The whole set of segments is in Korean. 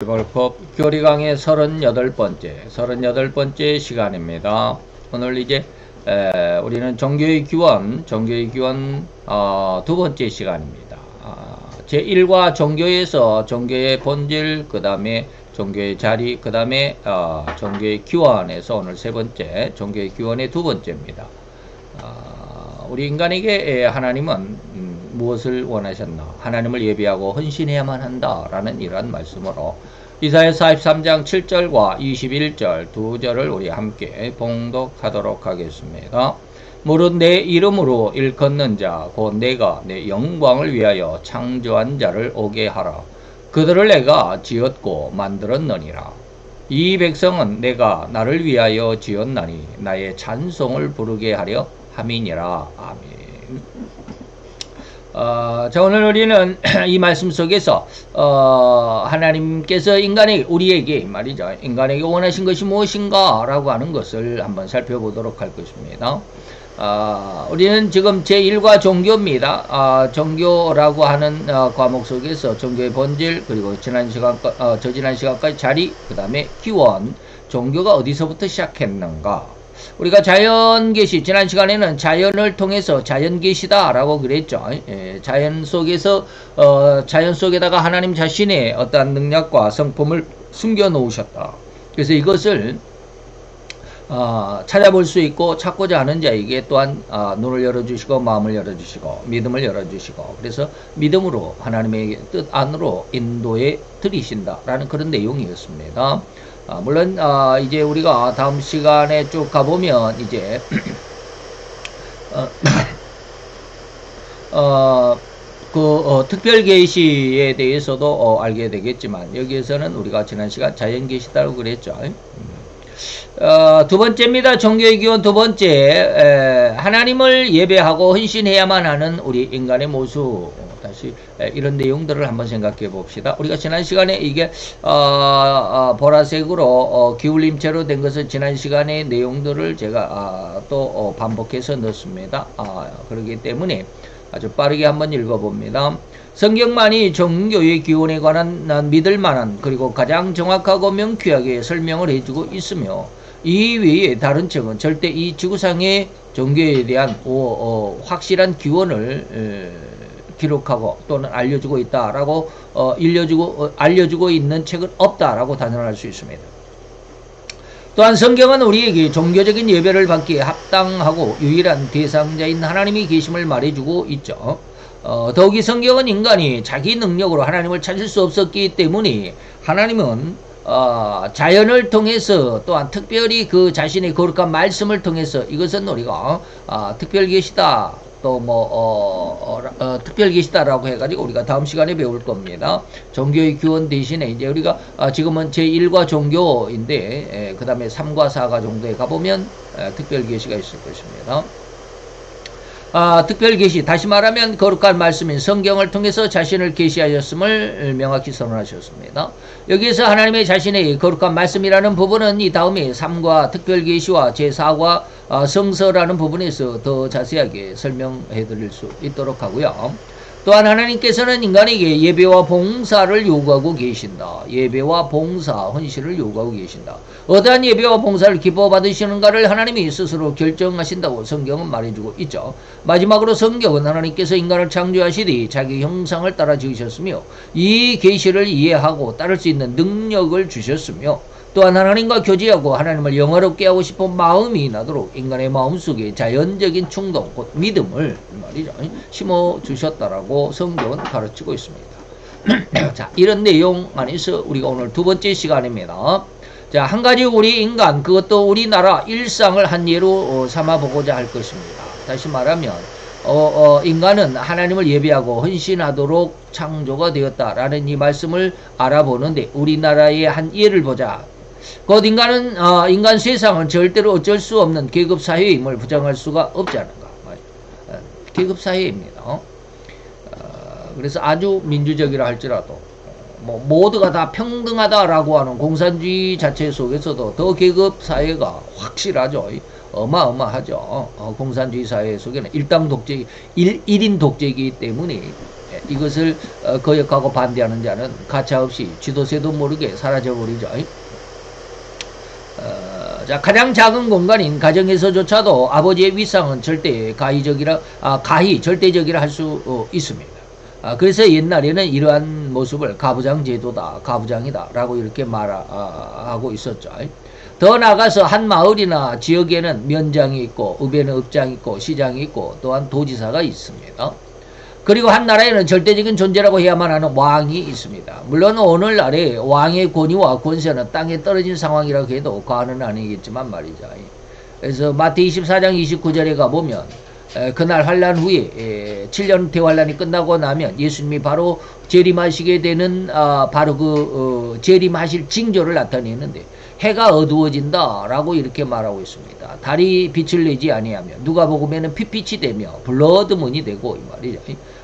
월법 교리강의 38번째 시간입니다. 오늘 이제 우리는 종교의 기원 두 번째 시간입니다. 제1과 종교에서 종교의 본질, 그 다음에 종교의 자리, 그 다음에 종교의 기원에서 오늘 세 번째, 종교의 기원의 두 번째입니다. 우리 인간에게 하나님은 무엇을 원하셨나? 하나님을 예배하고 헌신해야만 한다라는 이러한 말씀으로 이사야 43장 7절과 21절 두 절을 우리 함께 봉독하도록 하겠습니다. 무릇 내 이름으로 일컫는 자 곧 내가 내 영광을 위하여 창조한 자를 오게 하라. 그들을 내가 지었고 만들었느니라. 이 백성은 내가 나를 위하여 지었나니 나의 찬송을 부르게 하려 함이니라. 아멘. 자, 오늘 우리는 이 말씀 속에서 하나님께서 우리에게 말이죠, 인간에게 원하신 것이 무엇인가 라고 하는 것을 한번 살펴보도록 할 것입니다. 우리는 지금 제1과 종교입니다. 종교라고 하는 과목 속에서 종교의 본질, 그리고 저지난 시간까지 자리, 그 다음에 기원, 종교가 어디서부터 시작했는가. 우리가 자연계시, 지난 시간에는 자연을 통해서 자연계시다 라고 그랬죠. 자연 속에서 자연 속에다가 하나님 자신의 어떠한 능력과 성품을 숨겨 놓으셨다. 그래서 이것을 찾아볼 수 있고 찾고자 하는 자에게 또한 눈을 열어주시고 마음을 열어주시고 믿음을 열어주시고, 그래서 믿음으로 하나님의 뜻 안으로 인도해 드리신다 라는 그런 내용이었습니다. 물론 이제 우리가 다음 시간에 쭉 가보면 이제 특별 계시에 대해서도 알게 되겠지만, 여기에서는 우리가 지난 시간 자연 계시다고 그랬죠. 두 번째입니다. 종교의 기원 두 번째, 하나님을 예배하고 헌신해야만 하는 우리 인간의 모습. 다시 이런 내용들을 한번 생각해 봅시다. 우리가 지난 시간에 이게 보라색으로 기울림체로 된 것을 지난 시간의 내용들을 제가 또 반복해서 넣습니다. 그렇기 때문에 아주 빠르게 한번 읽어봅니다. 성경만이 종교의 기원에 관한 믿을 만한, 그리고 가장 정확하고 명쾌하게 설명을 해주고 있으며, 이 외에 다른 책은 절대 이 지구상의 종교에 대한 확실한 기원을 기록하고 또는 알려주고 있다라고 알려주고 있는 책은 없다라고 단언할 수 있습니다. 또한 성경은 우리에게 종교적인 예배를 받기에 합당하고 유일한 대상자인 하나님이 계심을 말해주고 있죠. 더욱이 성경은 인간이 자기 능력으로 하나님을 찾을 수 없었기 때문에 하나님은 자연을 통해서, 또한 특별히 그 자신의 거룩한 말씀을 통해서, 이것은 우리가 특별 계시다, 또 특별 계시다라고 해가지고 우리가 다음 시간에 배울 겁니다. 종교의 기원 대신에 이제 우리가 지금은 제1과 종교인데, 그 다음에 3과 4가 정도에 가보면 특별 계시가 있을 것입니다. 특별 계시, 다시 말하면 거룩한 말씀인 성경을 통해서 자신을 계시하였음을 명확히 선언하셨습니다. 여기에서 하나님의 자신의 거룩한 말씀이라는 부분은 이 다음에 3과 특별 계시와 제4과 성서라는 부분에서 더 자세하게 설명해 드릴 수 있도록 하고요. 또한 하나님께서는 인간에게 예배와 봉사를 요구하고 계신다. 예배와 봉사, 헌신을 요구하고 계신다. 어떠한 예배와 봉사를 기뻐 받으시는가를 하나님이 스스로 결정하신다고 성경은 말해주고 있죠. 마지막으로 성경은 하나님께서 인간을 창조하시되 자기 형상을 따라 지으셨으며, 이 계시를 이해하고 따를 수 있는 능력을 주셨으며, 또한 하나님과 교제하고 하나님을 영화롭게 하고 싶은 마음이 나도록 인간의 마음속에 자연적인 충동, 곧 믿음을 말이죠, 심어주셨다라고 성경은 가르치고 있습니다. 자, 이런 내용 안에서 우리가 오늘 두 번째 시간입니다. 자, 한 가지 우리 인간, 그것도 우리나라 일상을 한 예로 삼아보고자 할 것입니다. 다시 말하면 인간은 하나님을 예배하고 헌신하도록 창조가 되었다라는 이 말씀을 알아보는데, 우리나라의 한 예를 보자. 곧 인간 세상은 절대로 어쩔 수 없는 계급 사회임을 부정할 수가 없지 않은가. 계급 사회입니다. 그래서 아주 민주적이라 할지라도 모두가 다 평등하다라고 하는 공산주의 자체 속에서도 더 계급 사회가 확실하죠. 어마어마하죠. 공산주의 사회 속에는 일당 독재, 1인 독재이기 때문에 이것을 거역하고 반대하는 자는 가차없이 쥐도새도 모르게 사라져버리죠. 자, 가장 작은 공간인 가정에서조차도 아버지의 위상은 절대 가히 절대적이라 할 수 있습니다. 그래서 옛날에는 이러한 모습을 가부장 제도다, 가부장이다 라고 이렇게 말하고 있었죠. 더 나아가서 한 마을이나 지역에는 면장이 있고 읍에는 읍장이 있고 시장이 있고 또한 도지사가 있습니다. 그리고 한 나라에는 절대적인 존재라고 해야만 하는 왕이 있습니다. 물론 오늘날에 왕의 권위와 권세는 땅에 떨어진 상황이라고 해도 과언은 아니겠지만 말이죠. 그래서 마태 24장 29절에 가보면 그날 환란 후에 7년 대환란이 끝나고 나면 예수님이 바로 재림하시게 되는 바로 재림하실 징조를 나타내는데 해가 어두워진다 라고 이렇게 말하고 있습니다. 달이 빛을 내지 아니하며 누가복음에는 핏빛이 되며 블러드문이 되고 이 말이죠.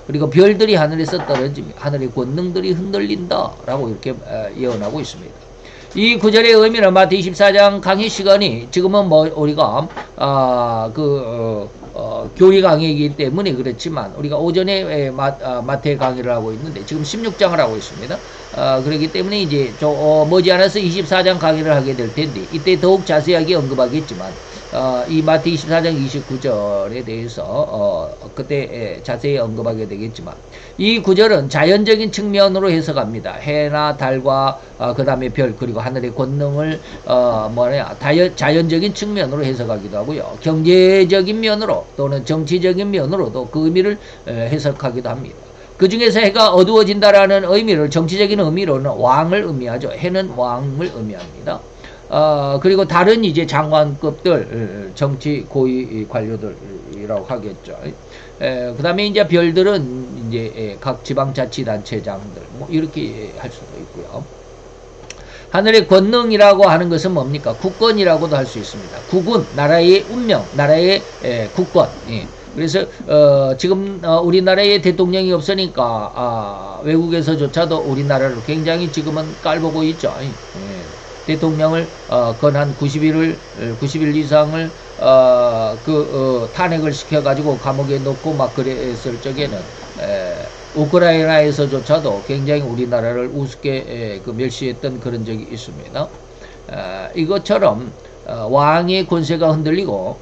그리고 별들이 하늘에서 떨어지며 하늘의 권능들이 흔들린다 라고 이렇게 예언하고 있습니다. 이 구절의 의미는 마태 24장 강의 시간이 지금은 뭐 우리가 교회 강의이기 때문에 그렇지만 우리가 오전에 마태 강의를 하고 있는데 지금 16장을 하고 있습니다. 그렇기 때문에 이제 머지않아서 24장 강의를 하게 될 텐데 이때 더욱 자세하게 언급하겠지만 이 마태 24장 29절에 대해서 그때 자세히 언급하게 되겠지만 이 구절은 자연적인 측면으로 해석합니다. 해나 달과 그 다음에 별 그리고 하늘의 권능을 자연적인 측면으로 해석하기도 하고요. 경제적인 면으로 또는 정치적인 면으로도 그 의미를 해석하기도 합니다. 그 중에서 해가 어두워진다라는 의미를 정치적인 의미로는 왕을 의미하죠. 해는 왕을 의미합니다. 그리고 다른 이제 장관급들, 정치 고위 관료들이라고 하겠죠. 그 다음에 이제 별들은 이제 각 지방자치단체장들, 뭐 이렇게 할 수도 있고요. 하늘의 권능이라고 하는 것은 뭡니까? 국권이라고도 할 수 있습니다. 국운, 나라의 운명, 나라의 국권. 예. 그래서 지금 우리나라에 대통령이 없으니까 외국에서조차도 우리나라를 굉장히 지금은 깔보고 있죠. 예. 대통령을 건 한 90일 이상을 탄핵을 시켜가지고 감옥에 넣고 막 그랬을 적에는 우크라이나에서조차도 굉장히 우리나라를 우습게 멸시했던 그런 적이 있습니다. 이것처럼 왕의 권세가 흔들리고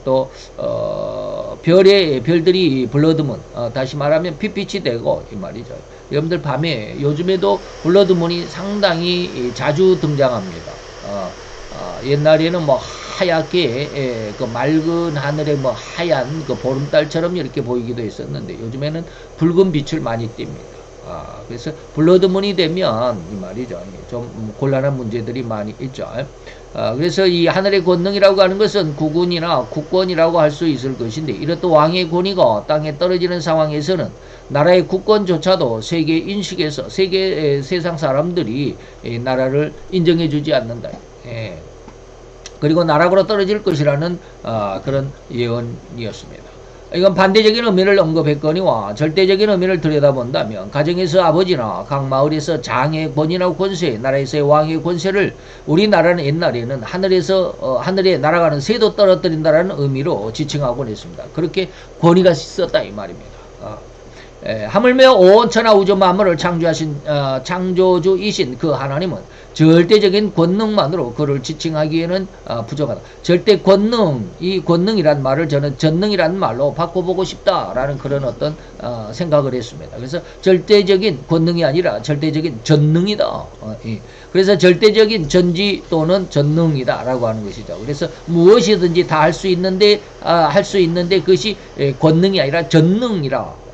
또 별들이 블러드문, 다시 말하면 핏빛이 되고 이 말이죠. 여러분들 밤에 요즘에도 블러드문이 상당히 자주 등장합니다. 옛날에는 뭐 하얗게 그 맑은 하늘에 뭐 하얀 그 보름달처럼 이렇게 보이기도 했었는데 요즘에는 붉은 빛을 많이 띱니다. 그래서 블러드문이 되면 이 말이죠. 좀 곤란한 문제들이 많이 있죠. 그래서 이 하늘의 권능이라고 하는 것은 국운이나 국권이라고 할 수 있을 것인데 이렇듯 왕의 권위가 땅에 떨어지는 상황에서는 나라의 국권조차도 세계 인식에서 세상 사람들이 나라를 인정해 주지 않는다. 그리고 나락으로 떨어질 것이라는 그런 예언이었습니다. 이건 반대적인 의미를 언급했거니와 절대적인 의미를 들여다본다면 가정에서 아버지나 각 마을에서 장의 권위나 권세, 나라에서의 왕의 권세를 우리나라는 옛날에는 하늘에 날아가는 새도 떨어뜨린다라는 의미로 지칭하곤 했습니다. 그렇게 권위가 있었다 이 말입니다. 하물며 온 천하 우주 만물을 창조하신 창조주이신 그 하나님은 절대적인 권능만으로 그를 지칭하기에는 부족하다. 절대 권능, 이 권능이란 말을 저는 전능이라는 말로 바꿔보고 싶다라는 그런 어떤 생각을 했습니다. 그래서 절대적인 권능이 아니라 절대적인 전능이다. 그래서 절대적인 전지 또는 전능이다라고 하는 것이죠. 그래서 무엇이든지 다 할 수 있는데 그것이 권능이 아니라 전능이라.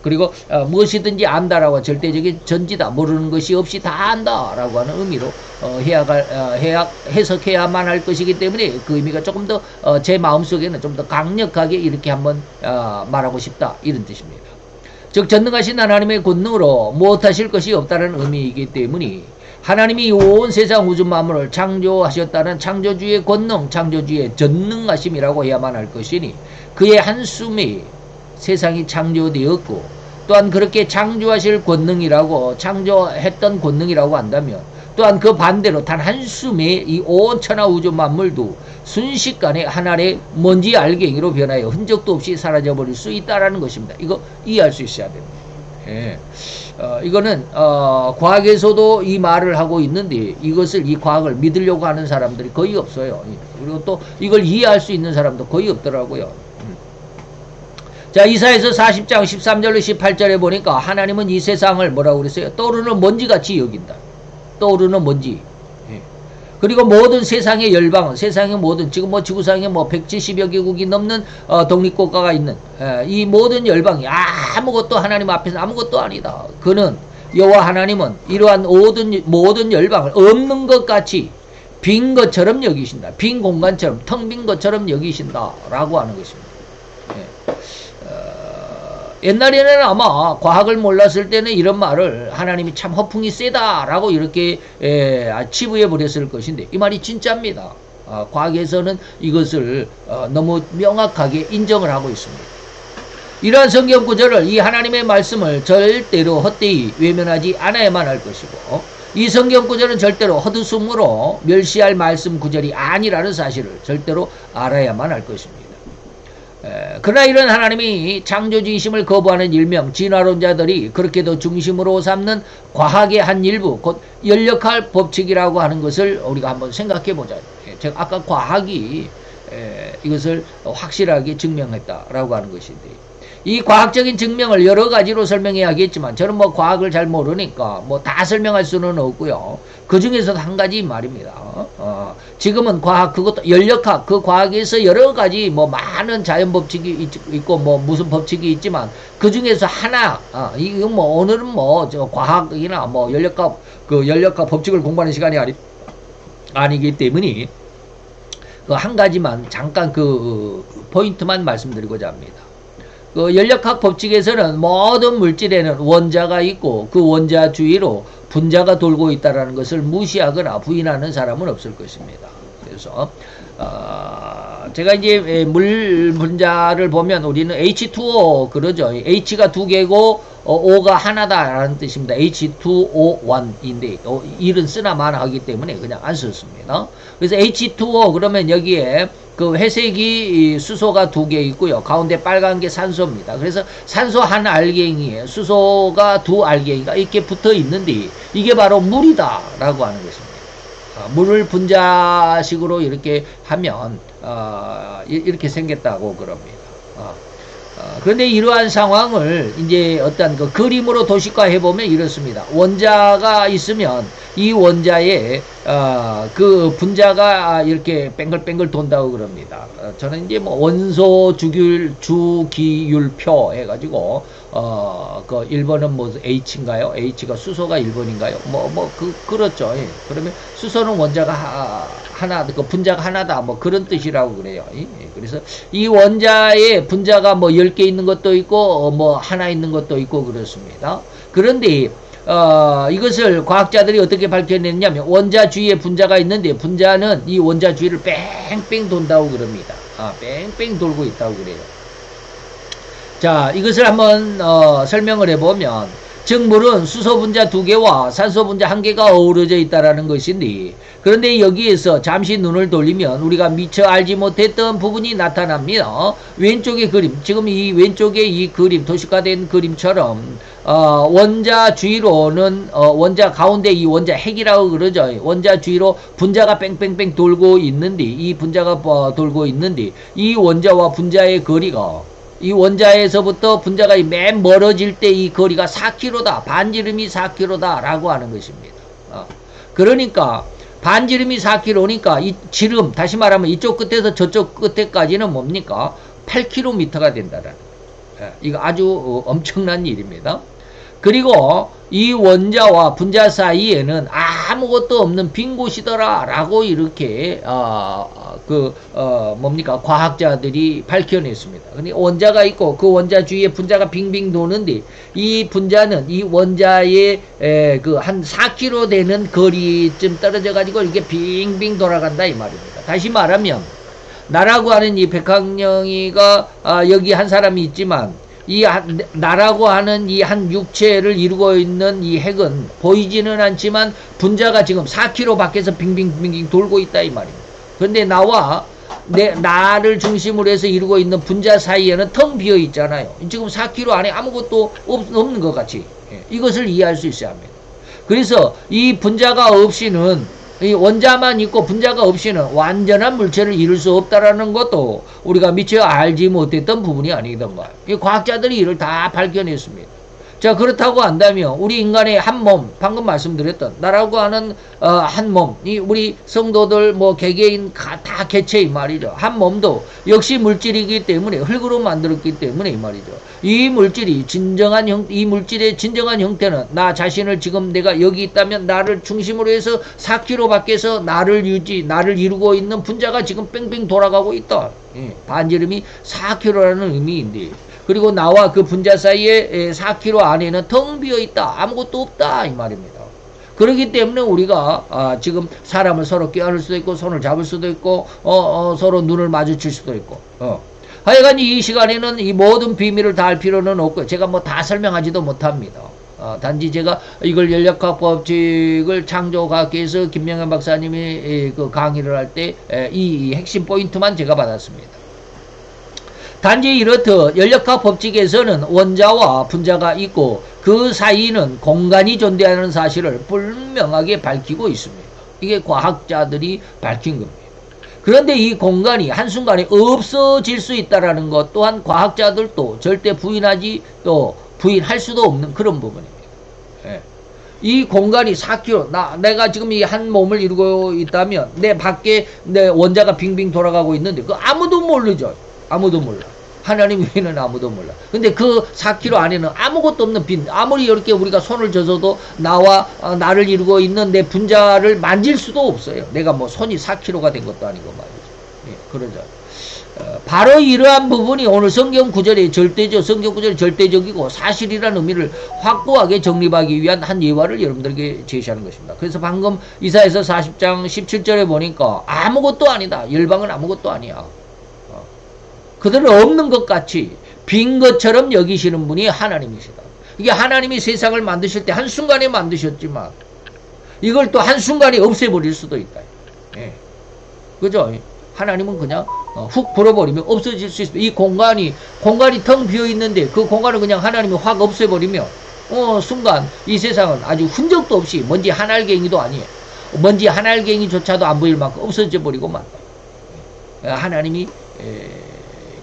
그리고 무엇이든지 안다라고 절대적인 전지다. 모르는 것이 없이 다 안다라고 하는 의미로 해석해야만 할 것이기 때문에 그 의미가 조금 더 제 마음속에는 좀 더 강력하게 이렇게 한번 말하고 싶다 이런 뜻입니다. 즉 전능하신 하나님의 권능으로 무엇하실 것이 없다는 의미이기 때문에 하나님이 온 세상 우주 만물을 창조하셨다는 창조주의 권능, 창조주의 전능하심이라고 해야만 할 것이니 그의 한숨에 세상이 창조되었고 또한 그렇게 창조하실 권능이라고 창조했던 권능이라고 한다면 또한 그 반대로 단 한숨에 이 온 천하 우주 만물도 순식간에 하나의 먼지 알갱이로 변하여 흔적도 없이 사라져버릴 수 있다라는 것입니다. 이거 이해할 수 있어야 됩니다. 예. 이거는 과학에서도 이 말을 하고 있는데 이 과학을 믿으려고 하는 사람들이 거의 없어요. 그리고 또 이걸 이해할 수 있는 사람도 거의 없더라고요. 자, 이사야서 40장 13절로 18절에 보니까 하나님은 이 세상을 뭐라고 그랬어요? 떠오르는 먼지같이 여긴다. 떠오르는 먼지. 예. 그리고 모든 세상의 열방은, 세상의 모든, 지금 뭐 지구상에 뭐 170여 개국이 넘는 독립국가가 있는 이 모든 열방이 아무것도 하나님 앞에서 아무것도 아니다. 그는 여호와 하나님은 이러한 모든 열방을 없는 것 같이 빈 것처럼 여기신다. 빈 공간처럼 텅 빈 것처럼 여기신다 라고 하는 것입니다. 예. 옛날에는 아마 과학을 몰랐을 때는 이런 말을 하나님이 참 허풍이 세다라고 이렇게 치부해 버렸을 것인데 이 말이 진짜입니다. 과학에서는 이것을 너무 명확하게 인정을 하고 있습니다. 이러한 성경 구절을 이 하나님의 말씀을 절대로 헛되이 외면하지 않아야만 할 것이고 이 성경 구절은 절대로 헛웃음으로 멸시할 말씀 구절이 아니라는 사실을 절대로 알아야만 할 것입니다. 그러나 이런 하나님이 창조주의심을 거부하는 일명 진화론자들이 그렇게도 중심으로 삼는 과학의 한 일부 곧 열역학 법칙이라고 하는 것을 우리가 한번 생각해 보자. 제가 아까 과학이 이것을 확실하게 증명했다라고 하는 것인데 이 과학적인 증명을 여러 가지로 설명해야겠지만 저는 뭐 과학을 잘 모르니까 뭐 다 설명할 수는 없고요. 그 중에서도 한 가지 말입니다. 지금은 과학 그것도 열역학 그 과학에서 여러 가지 뭐 많은 자연 법칙이 있고 뭐 무슨 법칙이 있지만 그 중에서 하나 이거 뭐 오늘은 뭐 저 과학이나 뭐 열역학 그 열역학 법칙을 공부하는 시간이 아니기 때문에 그 한 가지만 잠깐 그 포인트만 말씀드리고자 합니다. 그 열역학 법칙에서는 모든 물질에는 원자가 있고 그 원자 주위로 분자가 돌고 있다는 것을 무시하거나 부인하는 사람은 없을 것입니다. 그래서 제가 이제 물 분자를 보면 우리는 H2O 그러죠. H가 두 개고 O가 하나다라는 뜻입니다. H2O1인데 일은 쓰나 마나 하기 때문에 그냥 안 썼습니다. 그래서 H2O 그러면 여기에 그 회색이 수소가 두 개 있고요. 가운데 빨간 게 산소입니다. 그래서 산소 한 알갱이에 수소가 두 알갱이가 이렇게 붙어 있는데 이게 바로 물이다 라고 하는 것입니다. 물을 분자식으로 이렇게 하면 이렇게 생겼다고 그럽니다. 그런데 이러한 상황을 이제 어떤 그 그림으로 도식화 해보면 이렇습니다. 원자가 있으면 이 원자에 그 분자가 이렇게 뺑글뺑글 돈다고 그럽니다. 저는 이제 뭐 원소 주기율표 해가지고 그 1번은 뭐 H인가요? H가 수소가 1번인가요? 그렇죠. 예. 그러면 수소는 원자가 하나, 그 분자가 하나다. 뭐 그런 뜻이라고 그래요. 예. 그래서 이 원자에 분자가 뭐 10개 있는 것도 있고 뭐 하나 있는 것도 있고 그렇습니다. 그런데 이것을 과학자들이 어떻게 밝혀냈냐면 원자 주위에 분자가 있는데 분자는 이 원자 주위를 뺑뺑 돈다고 그럽니다. 뺑뺑 돌고 있다고 그래요. 자, 이것을 한번 설명을 해보면 즉 물은 수소 분자 2개와 산소 분자 1개가 어우러져 있다라는 것인데 그런데 여기에서 잠시 눈을 돌리면 우리가 미처 알지 못했던 부분이 나타납니다. 왼쪽의 그림, 지금 이 왼쪽에 이 그림, 도식화된 그림처럼 원자 주위로는 원자 가운데 이 원자 핵이라고 그러죠. 원자 주위로 분자가 뺑뺑뺑 돌고 있는데 이 분자가 돌고 있는데 이 원자와 분자의 거리가 이 원자에서부터 분자가 맨 멀어질 때 이 거리가 4km다. 반지름이 4km다. 라고 하는 것입니다. 그러니까 반지름이 4km니까 이 지름, 다시 말하면 이쪽 끝에서 저쪽 끝에까지는 뭡니까? 8km가 된다라는 거예요. 이거 아주 엄청난 일입니다. 그리고 이 원자와 분자 사이에는 아무것도 없는 빈 곳이더라 라고 이렇게 뭡니까 과학자들이 밝혀냈습니다. 근데 원자가 있고 그 원자 주위에 분자가 빙빙 도는데 이 분자는 이 원자의 그 한 4km 되는 거리쯤 떨어져 가지고 이렇게 빙빙 돌아간다 이 말입니다. 다시 말하면 나라고 하는 이 백학령이가 여기 한 사람이 있지만 이 나라고 하는 이 한 육체를 이루고 있는 이 핵은 보이지는 않지만 분자가 지금 4km 밖에서 빙빙빙빙 돌고 있다 이 말입니다. 그런데 나와 나를 중심으로 해서 이루고 있는 분자 사이에는 텅 비어 있잖아요. 지금 4km 안에 아무것도 없는 것 같이 이것을 이해할 수 있어야 합니다. 그래서 이 분자가 없이는 이 원자만 있고 분자가 없이는 완전한 물체를 이룰 수 없다라는 것도 우리가 미처 알지 못했던 부분이 아니던가. 이 과학자들이 이를 다 밝혀냈습니다. 자, 그렇다고 한다면 우리 인간의 한 몸, 방금 말씀드렸던 나라고 하는 한 몸, 이 우리 성도들 뭐 개개인 다 개체인 말이죠. 한 몸도 역시 물질이기 때문에 흙으로 만들었기 때문에 이 말이죠. 이 물질의 진정한 형태는 나 자신을 지금 내가 여기 있다면 나를 중심으로 해서 4km 밖에서 나를 이루고 있는 분자가 지금 뺑뺑 돌아가고 있다. 반지름이 4km라는 의미인데. 그리고 나와 그 분자 사이에 4km 안에는 텅 비어있다. 아무것도 없다. 이 말입니다. 그렇기 때문에 우리가 지금 사람을 서로 껴안을 수도 있고 손을 잡을 수도 있고 서로 눈을 마주칠 수도 있고 하여간 이 시간에는 이 모든 비밀을 다 알 필요는 없고 제가 뭐 다 설명하지도 못합니다. 단지 제가 이걸 연력학 법칙을 창조과학계에서 김명현 박사님이 그 강의를 할 때 이 핵심 포인트만 제가 받았습니다. 단지 이렇듯 연력학 법칙에서는 원자와 분자가 있고 그 사이는 공간이 존재하는 사실을 분명하게 밝히고 있습니다. 이게 과학자들이 밝힌 겁니다. 그런데 이 공간이 한순간에 없어질 수 있다는 것 또한 과학자들도 절대 부인할 수도 없는 그런 부분입니다. 이 공간이 4km, 내가 지금 이 한 몸을 이루고 있다면 내 밖에 내 원자가 빙빙 돌아가고 있는데 그 아무도 모르죠. 아무도 몰라. 하나님 외에는 아무도 몰라. 근데 그 4km 안에는 아무것도 없는 빈, 아무리 이렇게 우리가 손을 져서도 나를 이루고 있는 내 분자를 만질 수도 없어요. 내가 뭐 손이 4km가 된 것도 아니고 말이죠. 그러죠. 바로 이러한 부분이 오늘 성경 구절이 절대적이고 사실이라는 의미를 확고하게 정립하기 위한 한 예화를 여러분들에게 제시하는 것입니다. 그래서 방금 이사야서 40장 17절에 보니까 아무것도 아니다. 열방은 아무것도 아니야. 그들은 없는 것 같이 빈 것처럼 여기시는 분이 하나님이시다. 이게 하나님이 세상을 만드실 때 한순간에 만드셨지만 이걸 또 한순간에 없애버릴 수도 있다. 그죠? 하나님은 그냥 훅 불어버리면 없어질 수 있습니다. 이 공간이 텅 비어있는데 그 공간을 그냥 하나님이 확 없애버리면 순간 이 세상은 아주 흔적도 없이 먼지 한 알갱이도 아니에요. 먼지 한 알갱이조차도 안 보일 만큼 없어져 버리고 만다. 하나님이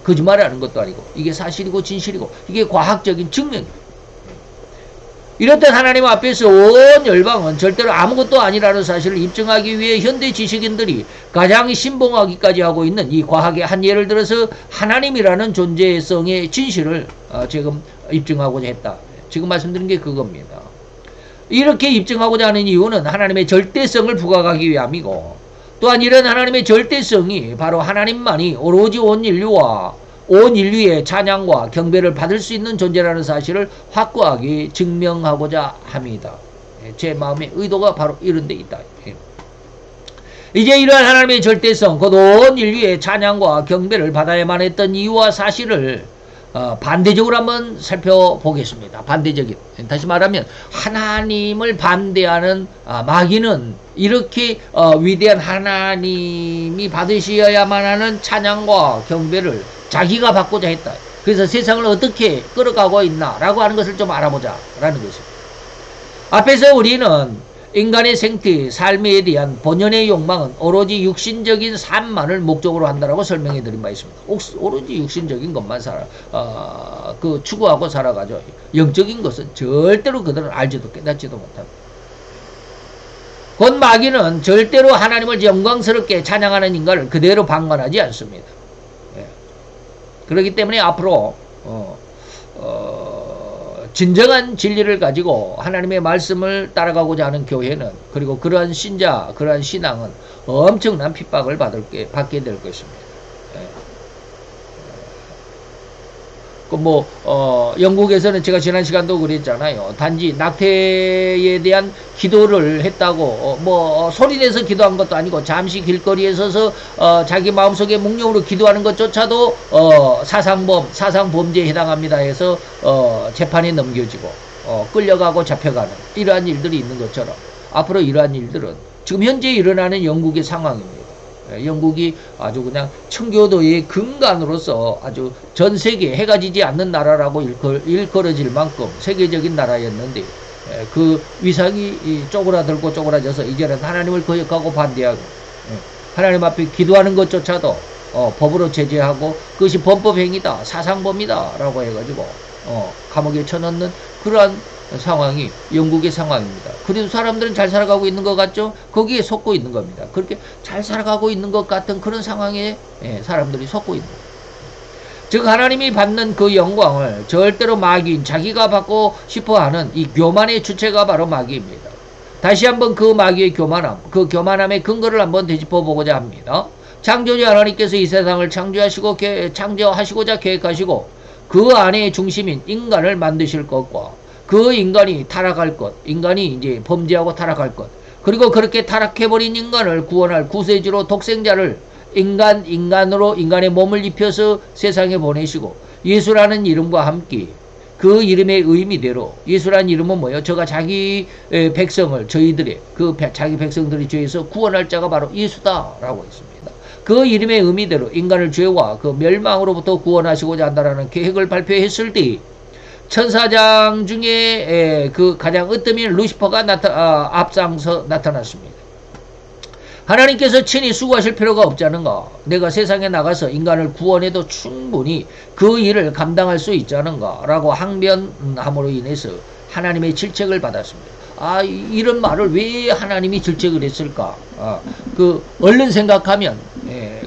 거짓말하는 것도 아니고 이게 사실이고 진실이고 이게 과학적인 증명입니다. 이렇듯 하나님 앞에서 온 열방은 절대로 아무것도 아니라는 사실을 입증하기 위해 현대 지식인들이 가장 신봉하기까지 하고 있는 이 과학의 한 예를 들어서 하나님이라는 존재성의 진실을 지금 입증하고자 했다. 지금 말씀드린 게 그겁니다. 이렇게 입증하고자 하는 이유는 하나님의 절대성을 부각하기 위함이고 또한 이런 하나님의 절대성이 바로 하나님만이 오로지 온 인류의 찬양과 경배를 받을 수 있는 존재라는 사실을 확고하게 증명하고자 합니다. 제 마음의 의도가 바로 이런 데 있다. 이제 이러한 하나님의 절대성, 곧 온 인류의 찬양과 경배를 받아야만 했던 이유와 사실을 반대적으로 한번 살펴보겠습니다. 반대적인. 다시 말하면 하나님을 반대하는 마귀는 이렇게 위대한 하나님이 받으셔야만 하는 찬양과 경배를 자기가 받고자 했다. 그래서 세상을 어떻게 끌어가고 있나 라고 하는 것을 좀 알아보자 라는 것입니다. 앞에서 우리는 인간의 생태, 삶에 대한 본연의 욕망은 오로지 육신적인 삶만을 목적으로 한다라고 설명해 드린 바 있습니다. 오로지 육신적인 것만 추구하고 살아가죠. 영적인 것은 절대로 그들은 알지도 깨닫지도 못합니다. 곧 마귀는 절대로 하나님을 영광스럽게 찬양하는 인간을 그대로 방관하지 않습니다. 그렇기 때문에 앞으로 진정한 진리를 가지고 하나님의 말씀을 따라가고자 하는 교회는 그리고 그러한 신자, 그러한 신앙은 엄청난 핍박을 받게 될 것입니다. 영국에서는 제가 지난 시간도 그랬잖아요. 단지 낙태에 대한 기도를 했다고, 소리내서 기도한 것도 아니고, 잠시 길거리에 서서, 자기 마음속에 묵념으로 기도하는 것조차도, 사상범죄에 해당합니다 해서, 재판에 넘겨지고, 끌려가고 잡혀가는, 이러한 일들이 있는 것처럼, 앞으로 이러한 일들은 지금 현재 일어나는 영국의 상황입니다. 영국이 아주 그냥 청교도의 근간으로서 아주 전 세계 해가 지지 않는 나라라고 일컬어질 만큼 세계적인 나라였는데 그 위상이 쪼그라들고 쪼그라져서 이제는 하나님을 거역하고 반대하고 하나님 앞에 기도하는 것조차도 법으로 제재하고 그것이 범법행위다, 사상범이다 라고 해가지고 감옥에 쳐넣는 그러한 상황이 영국의 상황입니다. 그래도 사람들은 잘 살아가고 있는 것 같죠? 거기에 속고 있는 겁니다. 그렇게 잘 살아가고 있는 것 같은 그런 상황에 사람들이 속고 있는 거예요. 즉 하나님이 받는 그 영광을 절대로 마귀인 자기가 받고 싶어하는 이 교만의 주체가 바로 마귀입니다. 다시 한번 그 마귀의 교만함, 그 교만함의 근거를 한번 되짚어 보고자 합니다. 창조주 하나님께서 이 세상을 창조하시고자 계획하시고 그 안에 중심인 인간을 만드실 것과 그 인간이 타락할 것, 인간이 이제 범죄하고 타락할 것, 그리고 그렇게 타락해버린 인간을 구원할 구세주로 독생자를 인간으로 인간의 몸을 입혀서 세상에 보내시고 예수라는 이름과 함께 그 이름의 의미대로 예수라는 이름은 뭐예요? 저가 자기 백성을 저희들의 그 자기 백성들의 죄에서 구원할 자가 바로 예수다라고 했습니다. 그 이름의 의미대로 인간을 죄와 그 멸망으로부터 구원하시고자 한다라는 계획을 발표했을 때 천사장 중에 그 가장 으뜸인 루시퍼가 앞장서 나타났습니다. 하나님께서 친히 수고하실 필요가 없지 않은가? 내가 세상에 나가서 인간을 구원해도 충분히 그 일을 감당할 수 있지 않은가? 라고 항변함으로 인해서 하나님의 질책을 받았습니다. 이런 말을 왜 하나님이 질책을 했을까? 얼른 생각하면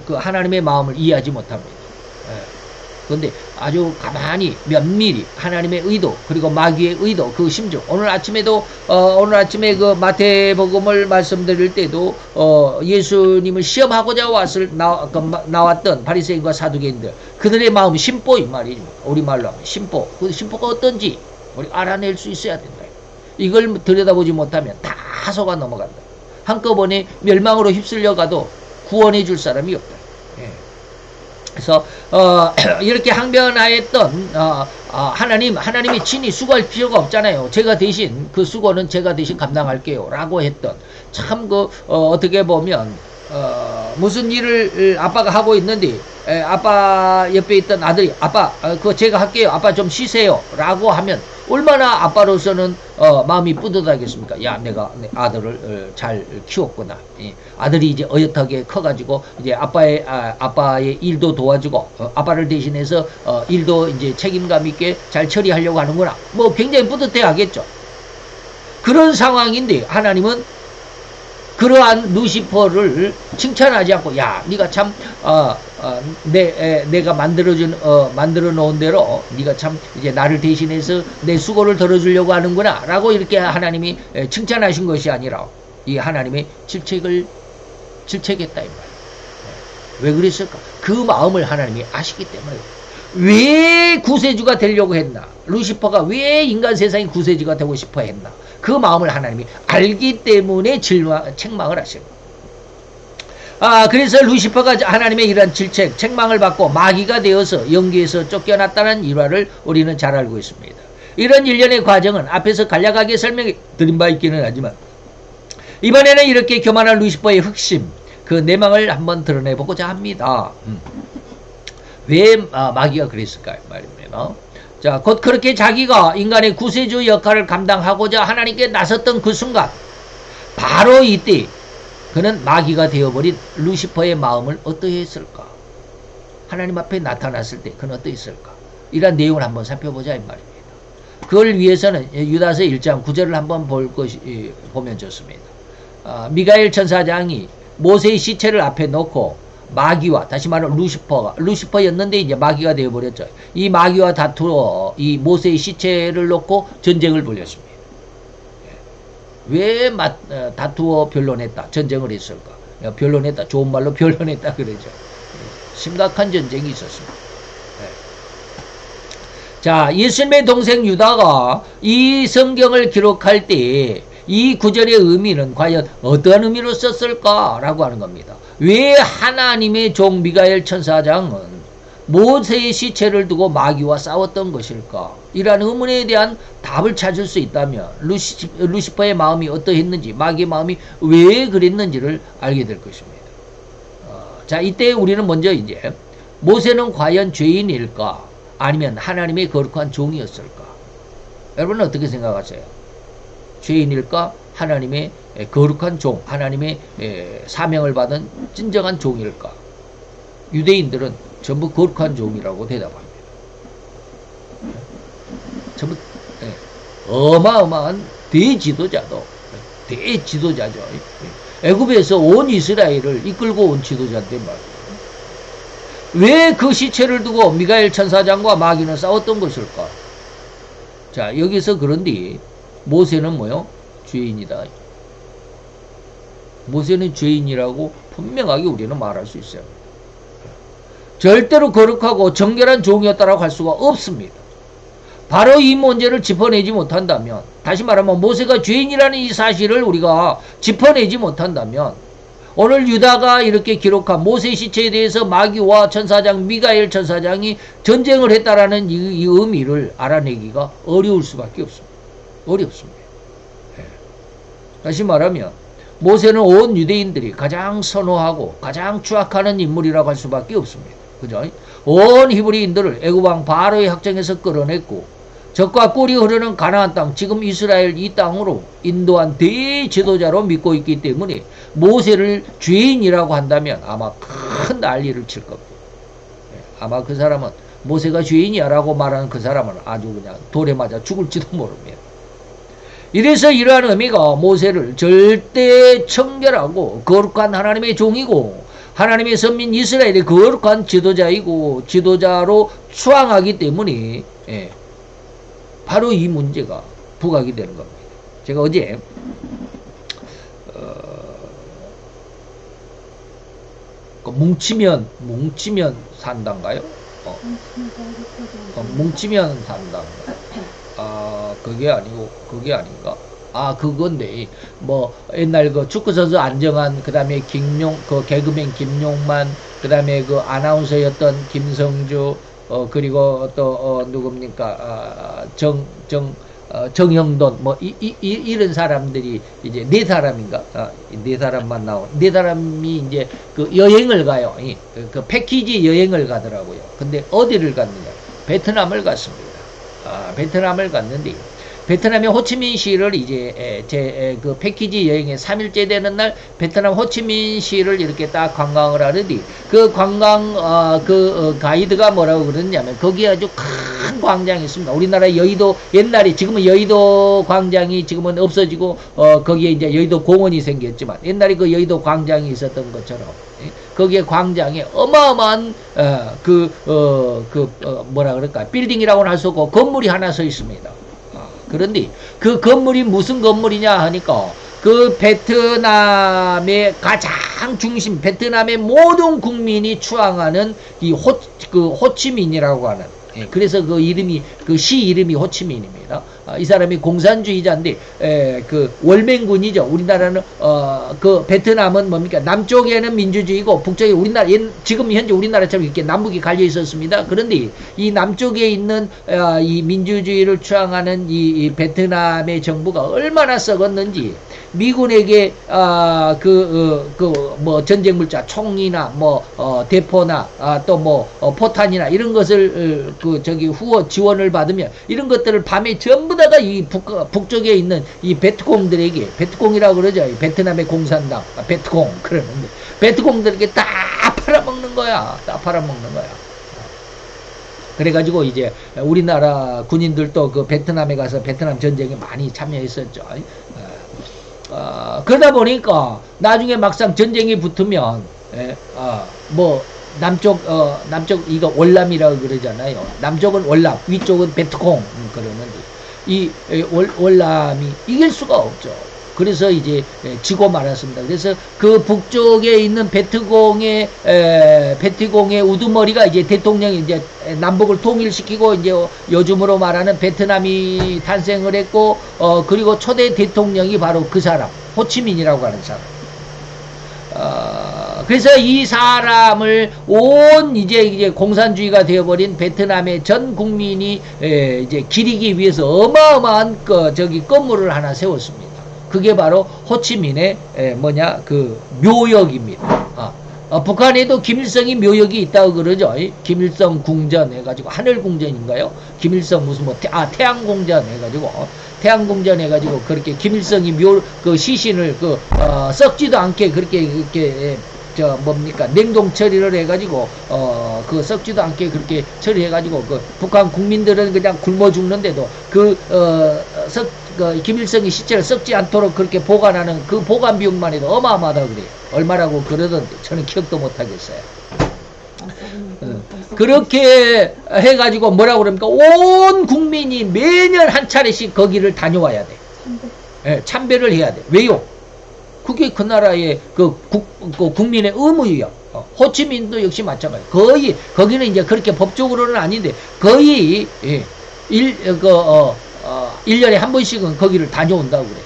그 하나님의 마음을 이해하지 못합니다. 그런데 아주 가만히 면밀히 하나님의 의도 그리고 마귀의 의도 그 심정 오늘 아침에 그 마태복음을 말씀드릴 때도 예수님을 시험하고자 나왔던 바리새인과 사두개인들 그들의 마음 심보인 말이죠. 우리말로 하면 심보. 그 심보가 어떤지 우리 알아낼 수 있어야 된다. 이걸 들여다보지 못하면 다 속아 넘어간다. 한꺼번에 멸망으로 휩쓸려 가도 구원해 줄 사람이 없다. 그래서 이렇게 항변하였던 하나님이 친히 수고할 필요가 없잖아요. 제가 대신 그 수고는 제가 대신 감당할게요 라고 했던 참 어떻게 보면 무슨 일을 아빠가 하고 있는데 아빠 옆에 있던 아들이 아빠 그거 제가 할게요. 아빠 좀 쉬세요 라고 하면 얼마나 아빠로서는 마음이 뿌듯하겠습니까? 야, 내가 내 아들을 잘 키웠구나. 아들이 이제 어엿하게 커가지고 이제 아빠의 일도 도와주고 아빠를 대신해서 일도 이제 책임감 있게 잘 처리하려고 하는구나. 뭐 굉장히 뿌듯해 하겠죠. 그런 상황인데 하나님은 그러한 루시퍼를 칭찬하지 않고 야, 네가 참 내가 만들어 놓은 대로 네가 참 이제 나를 대신해서 내 수고를 덜어주려고 하는구나 라고 이렇게 하나님이 칭찬하신 것이 아니라 이 하나님의 질책했다 이 말이에요. 왜 그랬을까? 그 마음을 하나님이 아시기 때문에 왜 구세주가 되려고 했나? 루시퍼가 왜 인간 세상의 구세주가 되고 싶어 했나? 그 마음을 하나님이 알기 때문에 책망을 하시고 그래서 루시퍼가 하나님의 이러한 질책, 책망을 받고 마귀가 되어서 영계에서 쫓겨났다는 일화를 우리는 잘 알고 있습니다. 이런 일련의 과정은 앞에서 간략하게 설명해 드린 바 있기는 하지만 이번에는 이렇게 교만한 루시퍼의 흑심, 그 내망을 한번 드러내보고자 합니다. 왜 마귀가 그랬을까 말입니다. 자, 곧 그렇게 자기가 인간의 구세주 역할을 감당하고자 하나님께 나섰던 그 순간 바로 이때 그는 마귀가 되어버린 루시퍼의 마음을 어떻게 했을까? 하나님 앞에 나타났을 때 그는 어떻게 했을까? 이런 내용을 한번 살펴보자 이 말입니다. 그걸 위해서는 유다서 1장 9절을 한번 보면 좋습니다. 미가엘 천사장이 모세의 시체를 앞에 놓고 마귀와 다시 말하면 루시퍼였는데 이제 마귀가 되어버렸죠. 이 마귀와 다투어 이 모세의 시체를 놓고 전쟁을 벌였습니다. 왜 다투어 변론했다 전쟁을 했을까? 변론했다 좋은 말로 변론했다 그러죠. 심각한 전쟁이 있었습니다. 자, 예수님의 동생 유다가 이 성경을 기록할 때 이 구절의 의미는 과연 어떠한 의미로 썼을까라고 하는 겁니다. 왜 하나님의 종 미가엘 천사장은 모세의 시체를 두고 마귀와 싸웠던 것일까? 이러한 의문에 대한 답을 찾을 수 있다면 루시퍼의 마음이 어떠했는지 마귀의 마음이 왜 그랬는지를 알게 될 것입니다. 자, 이때 우리는 먼저 이제 모세는 과연 죄인일까? 아니면 하나님의 거룩한 종이었을까? 여러분은 어떻게 생각하세요? 죄인일까? 하나님의 거룩한 종, 하나님의 사명을 받은 진정한 종일까? 유대인들은 전부 거룩한 종이라고 대답합니다. 전부 어마어마한 대지도자도 대지도자죠. 애굽에서 온 이스라엘을 이끌고 온 지도자인데 말이에요. 왜 그 시체를 두고 미가엘 천사장과 마귀는 싸웠던 것일까? 자, 여기서 그런데 모세는 뭐요? 죄인이다. 모세는 죄인이라고 분명하게 우리는 말할 수 있어요. 절대로 거룩하고 정결한 종이었다라고 할 수가 없습니다. 바로 이 문제를 짚어내지 못한다면, 다시 말하면 모세가 죄인이라는 이 사실을 우리가 짚어내지 못한다면, 오늘 유다가 이렇게 기록한 모세 시체에 대해서 마귀와 천사장 미가엘 천사장이 전쟁을 했다라는 이 의미를 알아내기가 어려울 수밖에 없습니다. 어렵습니다. 다시 말하면 모세는 온 유대인들이 가장 선호하고 가장 추악하는 인물이라고 할 수밖에 없습니다. 그죠? 온 히브리인들을 애굽왕 바로의 학정에서 끌어냈고 적과 꿀이 흐르는 가나안 땅, 지금 이스라엘 이 땅으로 인도한 대지도자로 믿고 있기 때문에 모세를 죄인이라고 한다면 아마 큰 난리를 칠 겁니다. 아마 그 사람은 모세가 죄인이야 라고 말하는 그 사람은 아주 그냥 돌에 맞아 죽을지도 모릅니다. 이래서 이러한 의미가 모세를 절대 청결하고 거룩한 하나님의 종이고 하나님의 선민 이스라엘의 거룩한 지도자이고 지도자로 추앙하기 때문에 바로 이 문제가 부각이 되는 겁니다. 제가 어제 뭉치면 산단가요? 뭉치면 산단가. 그게 아닌가? 그건데, 뭐, 옛날 그 축구선수 안정환, 그 다음에 그 개그맨 김용만, 그 다음에 그 아나운서였던 김성주, 그리고 또, 누굽니까, 정형돈, 뭐, 이런 사람들이 이제 네 사람인가? 네 사람만 네 사람이 이제 그 여행을 가요. 그 패키지 여행을 가더라고요. 근데 어디를 갔느냐? 베트남을 갔습니다. 베트남을 갔는데, 베트남의 호치민시를 이제 그 패키지 여행에 3일째 되는 날 베트남 호치민시를 이렇게 딱 관광을 하는데 그 관광 가이드가 뭐라고 그러냐면 거기에 아주 큰 광장이 있습니다. 우리나라 여의도 옛날에 지금은 여의도 광장이 지금은 없어지고 거기에 이제 여의도 공원이 생겼지만 옛날에 그 여의도 광장이 있었던 것처럼 거기에 광장에 어마어마한 뭐라 그럴까 빌딩이라고는 할 수 없고 건물이 하나 서 있습니다. 그런데 그 건물이 무슨 건물이냐 하니까 그 베트남의 가장 중심, 베트남의 모든 국민이 추앙하는 이 호치민이라고 하는, 그래서 그 이름이, 그 시 이름이 호치민입니다. 이 사람이 공산주의자인데, 그 월맹군이죠. 우리나라는, 그 베트남은 뭡니까? 남쪽에는 민주주의고, 북쪽에 지금 현재 우리나라처럼 이렇게 남북이 갈려 있었습니다. 그런데 이 남쪽에 있는, 이 민주주의를 추앙하는 이 베트남의 정부가 얼마나 썩었는지, 미군에게 뭐 전쟁 물자 총이나 뭐 대포나 또 뭐 포탄이나 이런 것을 후원 지원을 받으면 이런 것들을 밤에 전부 다가 이 북쪽에 있는 이 베트콩들에게, 베트콩이라고 그러죠. 베트남의 공산당 베트콩 그러는데 베트콩들에게 다 팔아먹는 거야. 그래가지고 이제 우리나라 군인들도 그 베트남에 가서 베트남 전쟁에 많이 참여했었죠. 그러다 보니까 나중에 막상 전쟁이 붙으면 뭐 남쪽 이거 월남이라고 그러잖아요. 남쪽은 월남, 위쪽은 베트콩 그러는데 이 월남이 이길 수가 없죠. 그래서 이제 지고 말았습니다. 그래서 그 북쪽에 있는 베트콩의 우두머리가 이제 대통령이 이제 남북을 통일시키고 이제 요즘으로 말하는 베트남이 탄생을 했고 그리고 초대 대통령이 바로 그 사람 호치민이라고 하는 사람. 그래서 이 사람을 온 이제 공산주의가 되어버린 베트남의 전 국민이 이제 기리기 위해서 어마어마한 건물을 하나 세웠습니다. 그게 바로 호치민의 묘역입니다. 북한에도 김일성이 묘역이 있다고 그러죠. 김일성 궁전 해가지고 하늘궁전인가요? 김일성 무슨 뭐 태양궁전 해가지고 태양궁전 해가지고 그렇게 김일성이 그 시신을 썩지도 않게 그렇게 뭡니까 냉동 처리를 해가지고 그 썩지도 않게 그렇게 처리해가지고 그 북한 국민들은 그냥 굶어 죽는데도 김일성의 시체를 썩지 않도록 그렇게 보관하는 그 보관 비용만 해도 어마어마하다고 그래요. 얼마라고 그러던데 저는 기억도 못하겠어요. 그렇게 해가지고 뭐라고 그럽니까? 온 국민이 매년 한 차례씩 거기를 다녀와야 돼. 예, 참배를 해야 돼. 왜요? 그게 그 나라의 국민의 의무예요. 호치민도 역시 마찬가지. 거의 거기는 이제 그렇게 법적으로는 아닌데 거의 1년에 한 번씩은 거기를 다녀온다고 그래.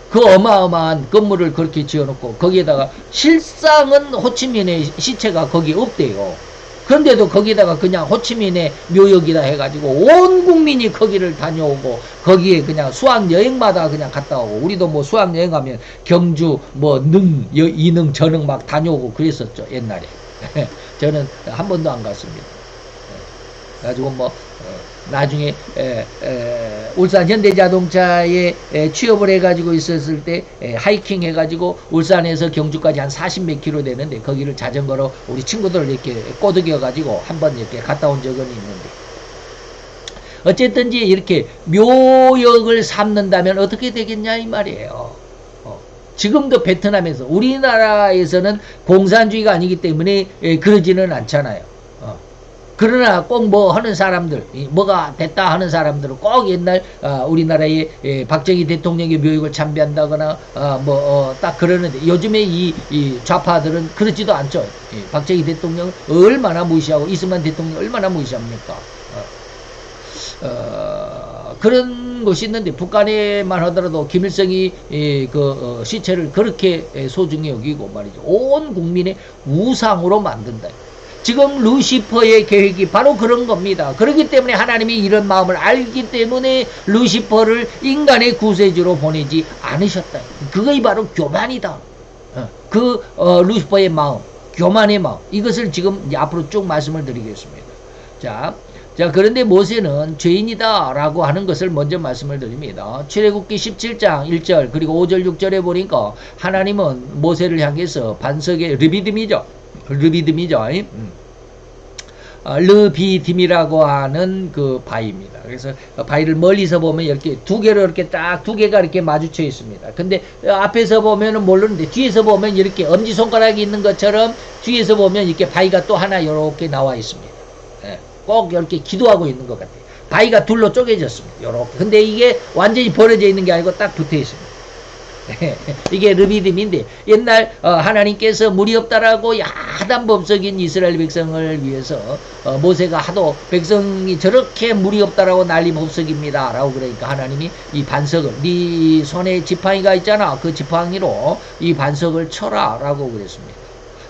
그 어마어마한 건물을 그렇게 지어놓고 거기에다가 실상은 호치민의 시체가 거기 없대요. 그런데도 거기다가 그냥 호치민의 묘역이다 해가지고 온 국민이 거기를 다녀오고 거기에 그냥 수학여행마다 그냥 갔다 오고 우리도 뭐 수학여행 가면 경주 뭐 이능 저능 막 다녀오고 그랬었죠 옛날에. 저는 한 번도 안 갔습니다. 그래가지고 뭐 나중에 울산 현대자동차에 취업을 해가지고 있었을 때 하이킹 해가지고 울산에서 경주까지 한 40몇 킬로 되는데 거기를 자전거로 우리 친구들 이렇게 꼬드겨가지고 한번 이렇게 갔다 온 적은 있는데 어쨌든지 이렇게 묘역을 삼는다면 어떻게 되겠냐 이 말이에요. 지금도 베트남에서 우리나라에서는 공산주의가 아니기 때문에 그러지는 않잖아요. 그러나 꼭 뭐 하는 사람들, 뭐가 됐다 하는 사람들은 꼭 옛날 우리나라의 박정희 대통령의 묘역을 참배한다거나 딱 그러는데 요즘에 이 좌파들은 그렇지도 않죠. 박정희 대통령을 얼마나 무시하고 이승만 대통령 얼마나 무시합니까? 그런 것이 있는데 북한에만 하더라도 김일성이 시체를 그렇게 소중히 여기고 말이죠. 온 국민의 우상으로 만든다. 지금 루시퍼의 계획이 바로 그런 겁니다. 그렇기 때문에 하나님이 이런 마음을 알기 때문에 루시퍼를 인간의 구세주로 보내지 않으셨다. 그것이 바로 교만이다. 루시퍼의 마음, 교만의 마음. 이것을 지금 앞으로 쭉 말씀을 드리겠습니다. 자, 그런데 모세는 죄인이다 라고 하는 것을 먼저 말씀을 드립니다. 출애굽기 17장 1절 그리고 5절 6절에 보니까 하나님은 모세를 향해서 반석의 르비딤이라고 하는 그 바위입니다. 그래서 바위를 멀리서 보면 이렇게 두 개가 이렇게 마주쳐 있습니다. 근데 앞에서 보면은 모르는데 뒤에서 보면 이렇게 엄지손가락이 있는 것처럼 뒤에서 보면 이렇게 바위가 또 하나 이렇게 나와 있습니다. 꼭 이렇게 기도하고 있는 것 같아요. 바위가 둘로 쪼개졌습니다. 이렇게. 근데 이게 완전히 벌어져 있는 게 아니고 딱 붙어 있습니다. 이게 르비딤인데 옛날 하나님께서 물이 없다라고 야단 법석인 이스라엘 백성을 위해서 모세가 하도 백성이 저렇게 물이 없다라고 난리 법석입니다 라고 그러니까 하나님이 이 반석을 네 손에 지팡이가 있잖아 그 지팡이로 이 반석을 쳐라 라고 그랬습니다.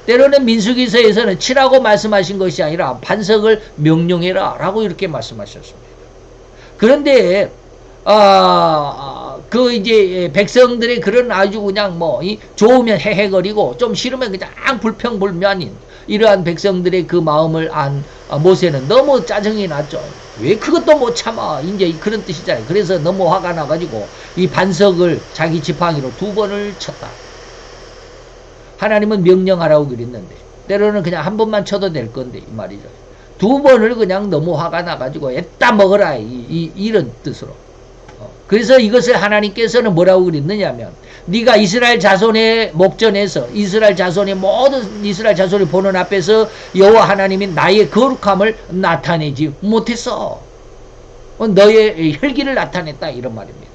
때로는 민수기서에서는 치라고 말씀하신 것이 아니라 반석을 명령해라 라고 이렇게 말씀하셨습니다. 그런데 이제 백성들의 그런 아주 그냥 좋으면 헤헤거리고 좀 싫으면 그냥 불평불만인 이러한 백성들의 그 마음을 안 모세는 너무 짜증이 났죠. 왜 그것도 못 참아 이제 그런 뜻이잖아요. 그래서 너무 화가 나가지고 이 반석을 자기 지팡이로 2번을 쳤다. 하나님은 명령하라고 그랬는데 때로는 그냥 한 번만 쳐도 될 건데 이 말이죠. 2번을 그냥 너무 화가 나가지고 애따 먹어라 이런 뜻으로. 그래서 이것을 하나님께서는 뭐라고 그랬느냐면 네가 이스라엘 자손의 목전에서 이스라엘 자손의 모든 이스라엘 자손이 보는 앞에서 여호와 하나님이 나의 거룩함을 나타내지 못했어. 너의 혈기를 나타냈다 이런 말입니다.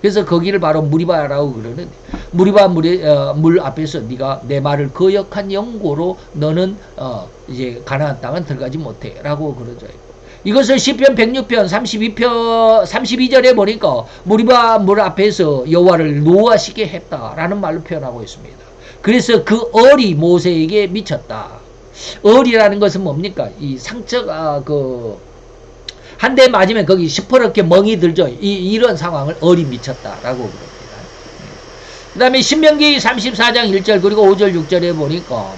그래서 거기를 바로 무리바라고 그러는데 무리바 물 앞에서 네가 내 말을 거역한 영고로 너는 이제 가나안 땅은 들어가지 못해라고 그러죠. 이것을 시편 106편 32절에 보니까 무리바 물 앞에서 여호와를 노하시게 했다라는 말로 표현하고 있습니다. 그래서 그 얼이 모세에게 미쳤다. 얼이라는 것은 뭡니까? 이 상처가 한 대 맞으면 거기 시퍼렇게 멍이 들죠. 이런 상황을 얼이 미쳤다라고 그럽니다. 그 다음에 신명기 34장 1절 그리고 5절 6절에 보니까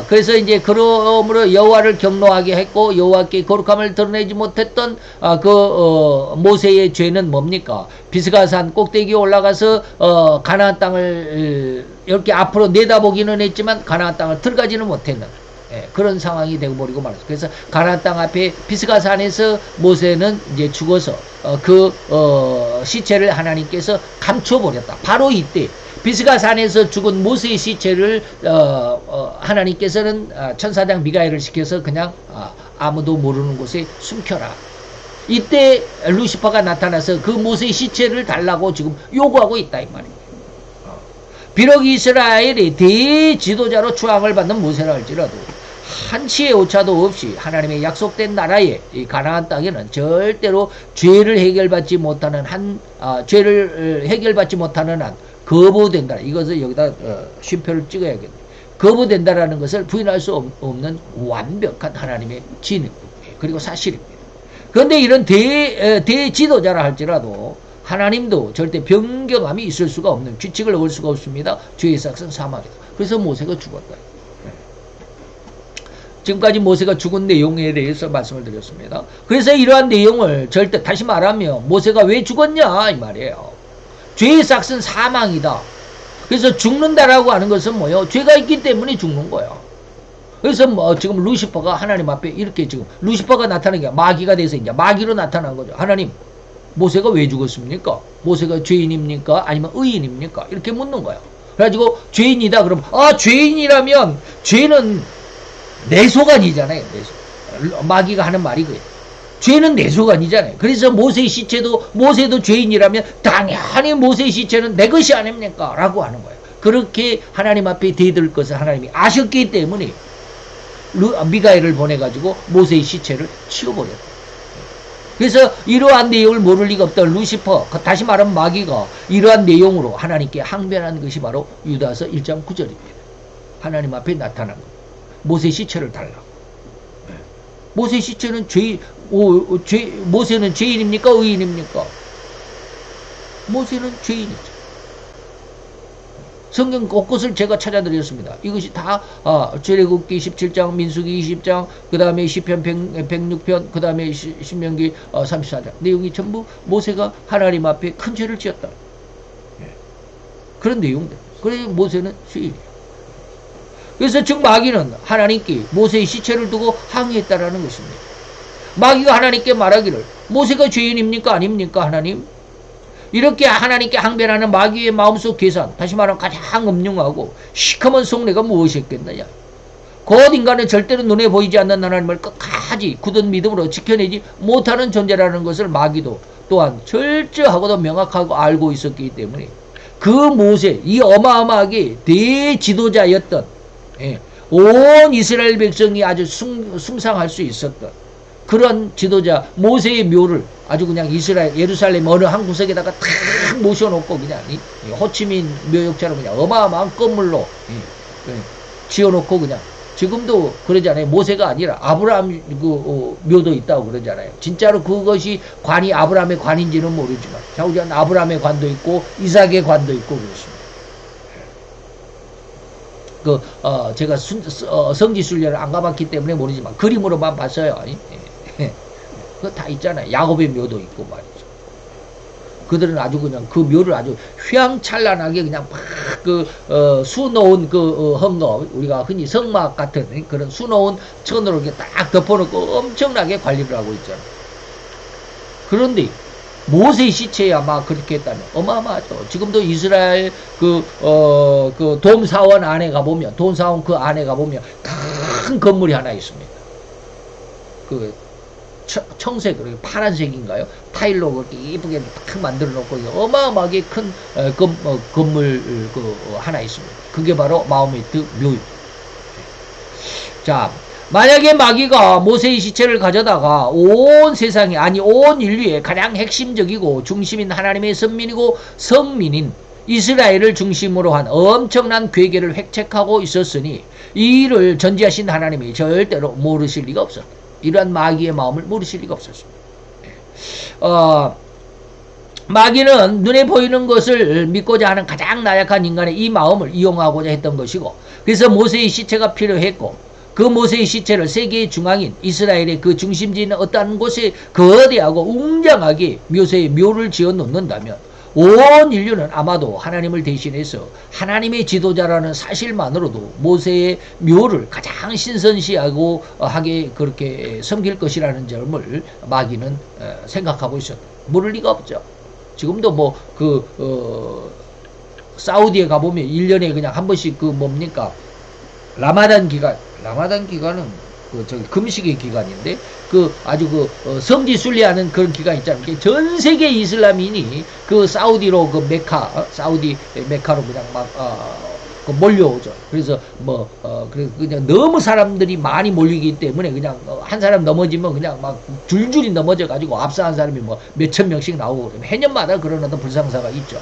그래서 이제 그러므로 여호와를 경노하게 했고 여호와께 거룩함을 드러내지 못했던 모세의 죄는 뭡니까? 비스가산 꼭대기에 올라가서 가나안 땅을 이렇게 앞으로 내다보기는 했지만 가나안 땅을 들어가지는 못했는 그런 상황이 되고 버리고 말았어요. 그래서 가나안 땅 앞에 비스가산에서 모세는 이제 죽어서 시체를 하나님께서 감춰버렸다. 바로 이때 비스가산에서 죽은 모세의 시체를 하나님께서는 천사장 미가엘을 시켜서 그냥 아무도 모르는 곳에 숨겨라. 이때 루시퍼가 나타나서 그 모세의 시체를 달라고 지금 요구하고 있다 이 말이에요. 비록 이스라엘의 대지도자로 추앙을 받는 모세라 할지라도 한치의 오차도 없이 하나님의 약속된 나라의 이 가나안 땅에는 절대로 죄를 해결받지 못하는 죄를 해결받지 못하는 한 거부된다. 이것을 여기다 쉼표를 찍어야겠네. 거부된다라는 것을 부인할 수 없는 완벽한 하나님의 진리 그리고 사실입니다. 그런데 이런 대지도자라 할지라도 하나님도 절대 변경함이 있을 수가 없는 규칙을 어길 수가 없습니다. 죄의 삭은 사망이다. 그래서 모세가 죽었다. 지금까지 모세가 죽은 내용에 대해서 말씀을 드렸습니다. 그래서 이러한 내용을 절대 다시 말하면 모세가 왜 죽었냐 이 말이에요. 죄의 삭은 사망이다. 그래서 죽는다라고 하는 것은 뭐예요? 죄가 있기 때문에 죽는 거예요. 그래서 지금 루시퍼가 하나님 앞에 이렇게 지금 루시퍼가 나타난 게 마귀가 돼서 이제 마귀로 나타난 거죠. 하나님, 모세가 왜 죽었습니까? 모세가 죄인입니까? 아니면 의인입니까? 이렇게 묻는 거예요. 그래가지고 죄인이다 그러면 죄인이라면 죄는 내소관이잖아요. 내소. 마귀가 하는 말이 그래요. 죄는 내소관이잖아요. 그래서 모세의 시체도 모세도 죄인이라면 당연히 모세의 시체는 내 것이 아닙니까? 라고 하는 거예요. 그렇게 하나님 앞에 대들 것을 하나님이 아셨기 때문에 미가엘을 보내가지고 모세의 시체를 치워버렸다. 그래서 이러한 내용을 모를 리가 없던 루시퍼, 다시 말하면 마귀가 이러한 내용으로 하나님께 항변한 것이 바로 유다서 1장 9절입니다. 하나님 앞에 나타난 것. 모세의 시체를 달라고. 모세의 시체는 모세는 죄인입니까? 의인입니까? 모세는 죄인이죠. 성경 곳곳을 제가 찾아드렸습니다. 이것이 다 출애굽기 17장, 민수기 20장, 그 다음에 시편 106편, 그 다음에 신명기 34장. 내용이 전부 모세가 하나님 앞에 큰 죄를 지었다. 그런 내용들. 그래서 모세는 죄인이에요. 그래서 즉 마귀는 하나님께 모세의 시체를 두고 항의했다라는 것입니다. 마귀가 하나님께 말하기를 모세가 죄인입니까? 아닙니까? 하나님? 이렇게 하나님께 항변하는 마귀의 마음속 계산, 다시 말하면 가장 음흉하고 시커먼 속내가 무엇이었겠느냐? 곧 인간은 절대로 눈에 보이지 않는 하나님을 끝까지 굳은 믿음으로 지켜내지 못하는 존재라는 것을 마귀도 또한 철저하고도 명확하고 알고 있었기 때문에 그 모세, 이 어마어마하게 대지도자였던 온 이스라엘 백성이 아주 숭상할 수 있었던 그런 지도자 모세의 묘를 아주 그냥 예루살렘 어느 한 구석에다가 탁 모셔놓고 그냥 호치민 묘역처럼 그냥 어마어마한 건물로 지어놓고 그냥 지금도 그러잖아요. 모세가 아니라 아브라함 묘도 있다고 그러잖아요. 진짜로 그것이 관이 아브라함의 관인지는 모르지만 좌우전 아브라함의 관도 있고 이삭의 관도 있고 그렇습니다. 제가 성지순례를 안 가봤기 때문에 모르지만 그림으로만 봤어요. 그거 다 있잖아요. 야곱의 묘도 있고 말이죠. 그들은 아주 그냥 그 묘를 아주 휘황찬란하게 그냥 막 수놓은 헝겊, 우리가 흔히 성막 같은 그런 수놓은 천으로 이렇게 딱 덮어놓고 엄청나게 관리를 하고 있잖아요. 그런데 모세의 시체야 막 그렇게 했다면 어마어마하죠. 지금도 이스라엘 돔 사원 안에 가보면, 돔 사원 그 안에 가보면 큰 건물이 하나 있습니다. 청색, 파란색인가요? 타일로 그렇게 예쁘게 탁 만들어 놓고 어마어마하게 큰 건물 하나 있습니다. 그게 바로 마호메트 묘입니다. 자, 만약에 마귀가 모세의 시체를 가져다가 온 세상에, 아니 온 인류의 가장 핵심적이고 중심인 하나님의 선민이고 성민인 이스라엘을 중심으로 한 엄청난 괴계를 획책하고 있었으니 이 일을 전지하신 하나님이 절대로 모르실 리가 없었다. 이러한 마귀의 마음을 모르실 리가 없었습니다. 마귀는 눈에 보이는 것을 믿고자 하는 가장 나약한 인간의 이 마음을 이용하고자 했던 것이고, 그래서 모세의 시체가 필요했고, 그 모세의 시체를 세계의 중앙인 이스라엘의 그 중심지인 어떠한 곳에 거대하고 웅장하게 모세의 묘를 지어 놓는다면 온 인류는 아마도 하나님을 대신해서 하나님의 지도자라는 사실만으로도 모세의 묘를 가장 신선시하고 하게 그렇게 섬길 것이라는 점을 마귀는 생각하고 있었다. 모를 리가 없죠. 지금도 사우디에 가보면 1년에 그냥 한 번씩 라마단 기간은 금식의 기간인데, 아주 성지 순례하는 그런 기간 있잖아요. 전 세계 이슬람인이 사우디로 사우디 메카로 그냥 몰려오죠. 그래서 그냥 너무 사람들이 많이 몰리기 때문에 그냥 한 사람 넘어지면 그냥 막 줄줄이 넘어져가지고 앞서간 사람이 몇천 명씩 나오고, 해년마다 그런 어떤 불상사가 있죠.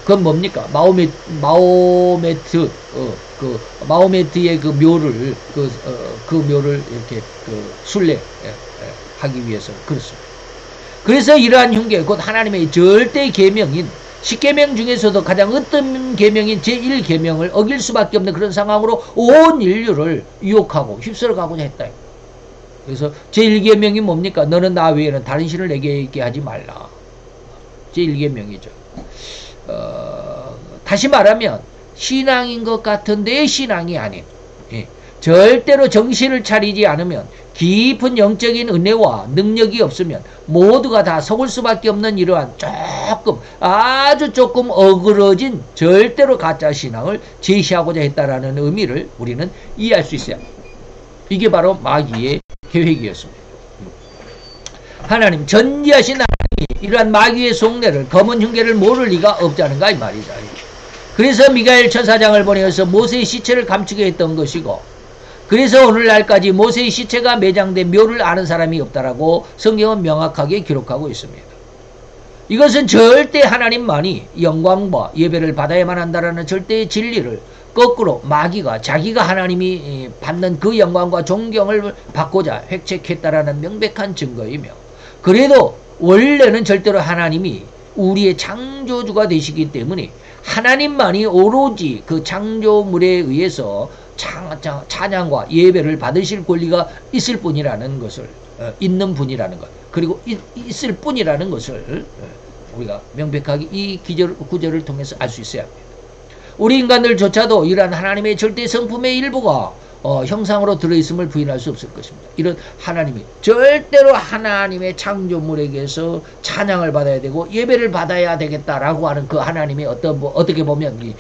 그건 뭡니까? 마호메트의 묘를 이렇게 순례하기 위해서 그렇습니다. 그래서 이러한 흉계, 곧 하나님의 절대 계명인 10계명 중에서도 가장 어떤 계명인 제1계명을 어길 수밖에 없는 그런 상황으로 온 인류를 유혹하고 휩쓸어 가고자 했다. 그래서 제1계명이 뭡니까? 너는 나 외에는 다른 신을 내게 있게 하지 말라. 제1계명이죠. 다시 말하면 신앙인 것 같은데 신앙이 아닌, 절대로 정신을 차리지 않으면, 깊은 영적인 은혜와 능력이 없으면 모두가 다 속을 수밖에 없는 이러한 아주 조금 어그러진 절대로 가짜 신앙을 제시하고자 했다라는 의미를 우리는 이해할 수 있어요. 이게 바로 마귀의 계획이었습니다. 하나님, 전지하신 하나님이 이러한 마귀의 속내를, 검은 흉계를 모를 리가 없다는가 이 말이다. 그래서 미가엘 천사장을 보내어서 모세의 시체를 감추게 했던 것이고, 그래서 오늘날까지 모세의 시체가 매장된 묘를 아는 사람이 없다라고 성경은 명확하게 기록하고 있습니다. 이것은 절대 하나님만이 영광과 예배를 받아야만 한다라는 절대의 진리를 거꾸로 마귀가 자기가 하나님이 받는 그 영광과 존경을 받고자 획책했다라는 명백한 증거이며, 그래도 원래는 절대로 하나님이 우리의 창조주가 되시기 때문에 하나님만이 오로지 그 창조물에 의해서 찬양과 예배를 받으실 권리가 있을 뿐이라는 것을, 있는 분이라는 것, 그리고 있을 뿐이라는 것을 우리가 명백하게 이 구절을 통해서 알 수 있어야 합니다. 우리 인간들조차도 이러한 하나님의 절대 성품의 일부가 형상으로 들어있음을 부인할 수 없을 것입니다. 이런 하나님이 절대로 하나님의 창조물에게서 찬양을 받아야 되고 예배를 받아야 되겠다라고 하는 그 하나님의 어떻게 보면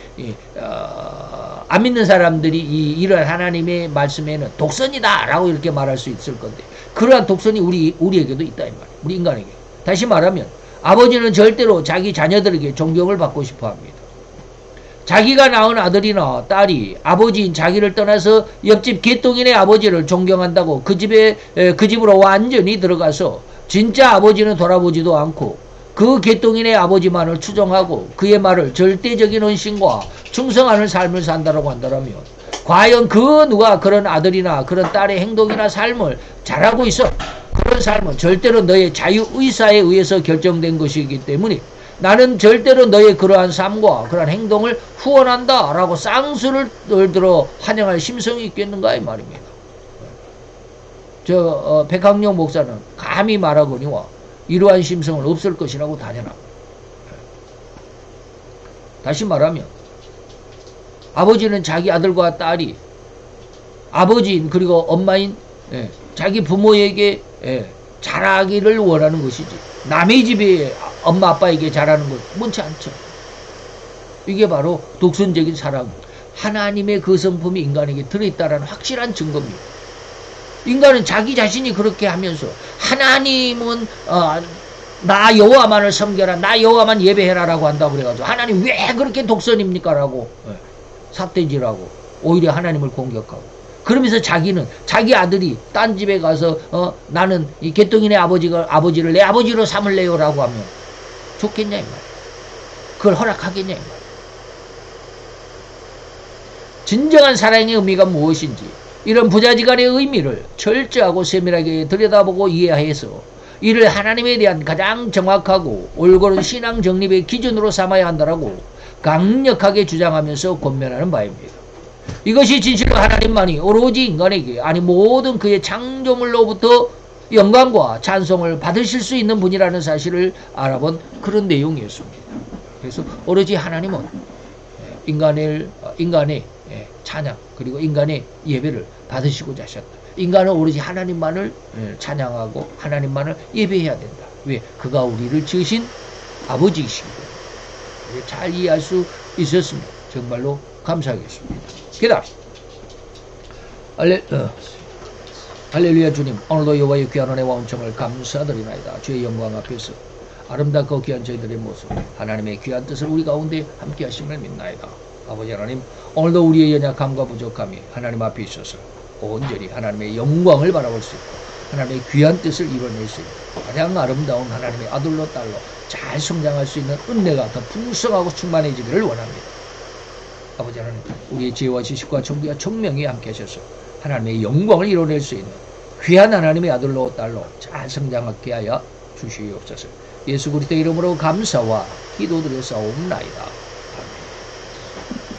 안 믿는 사람들이 이런 하나님의 말씀에는 독선이다라고 이렇게 말할 수 있을 건데, 그러한 독선이 우리에게도 있다 이 말이에요. 우리 인간에게. 다시 말하면 아버지는 절대로 자기 자녀들에게 존경을 받고 싶어 합니다. 자기가 낳은 아들이나 딸이 아버지인 자기를 떠나서 옆집 개똥인의 아버지를 존경한다고 그 집으로 완전히 들어가서 진짜 아버지는 돌아보지도 않고 그 개똥인의 아버지만을 추종하고 그의 말을 절대적인 헌신과 충성하는 삶을 산다라고 한다면, 과연 누가 그런 아들이나 그런 딸의 행동이나 삶을 잘하고 있어? 그런 삶은 절대로 너의 자유의사에 의해서 결정된 것이기 때문에 나는 절대로 너의 그러한 삶과 그러한 행동을 후원한다 라고 쌍수를 들어 환영할 심성이 있겠는가 이 말입니다. 백학용 목사는 감히 말하거니와 이러한 심성은 없을 것이라고 단연합니다. 다시 말하면 아버지는 자기 아들과 딸이 아버지인 그리고 엄마인 자기 부모에게 잘하기를 원하는 것이지, 남의 집에 엄마 아빠에게 잘하는 것 원치 않죠. 이게 바로 독선적인 사랑, 하나님의 그 성품이 인간에게 들어있다는 확실한 증거입니다. 인간은 자기 자신이 그렇게 하면서 하나님은 나 여호와만을 섬겨라, 나 여호와만 예배해라 라고 한다고 그래가지고 하나님 왜 그렇게 독선입니까 라고 삿대질하고 오히려 하나님을 공격하고, 그러면서 자기는 자기 아들이 딴 집에 가서 나는 이 개똥이네 아버지를 내 아버지로 삼을래요 라고 하면 좋겠냐 이 말이야. 그걸 허락하겠냐 이 말이야. 진정한 사랑의 의미가 무엇인지 이런 부자지간의 의미를 철저하고 세밀하게 들여다보고 이해해서 이를 하나님에 대한 가장 정확하고 올바른 신앙 정립의 기준으로 삼아야 한다라고 강력하게 주장하면서 권면하는 바입니다. 이것이 진실로 하나님만이 오로지 인간에게 아니 모든 그의 창조물로부터 영광과 찬송을 받으실 수 있는 분이라는 사실을 알아본 그런 내용이었습니다. 그래서 오로지 하나님은 인간의 찬양 그리고 인간의 예배를 받으시고자 하셨다. 인간은 오로지 하나님만을 찬양하고 하나님만을 예배해야 된다. 왜? 그가 우리를 지으신 아버지이시기 때문에. 잘 이해할 수 있었습니다. 정말로 감사하겠습니다. 그 다음 할렐루야. 주님, 오늘도 여호와의 귀한 은혜와 은총을 감사드리나이다. 주의 영광 앞에서 아름답고 귀한 저희들의 모습, 하나님의 귀한 뜻을 우리 가운데 함께 하심을 믿나이다. 아버지 하나님, 오늘도 우리의 연약함과 부족함이 하나님 앞에 있어서 온전히 하나님의 영광을 바라볼 수 있고 하나님의 귀한 뜻을 이뤄낼 수 있고 가장 아름다운 하나님의 아들로 딸로 잘 성장할 수 있는 은혜가 더 풍성하고 충만해지기를 원합니다. 아버지 하나님, 우리의 지혜와 지식과 정비와 총명이 함께 하셔서 하나님의 영광을 이뤄낼 수 있는 귀한 하나님의 아들로 딸로 잘 성장하게 하여 주시옵소서. 예수 그리스도 이름으로 감사와 기도드려 싸움나이다.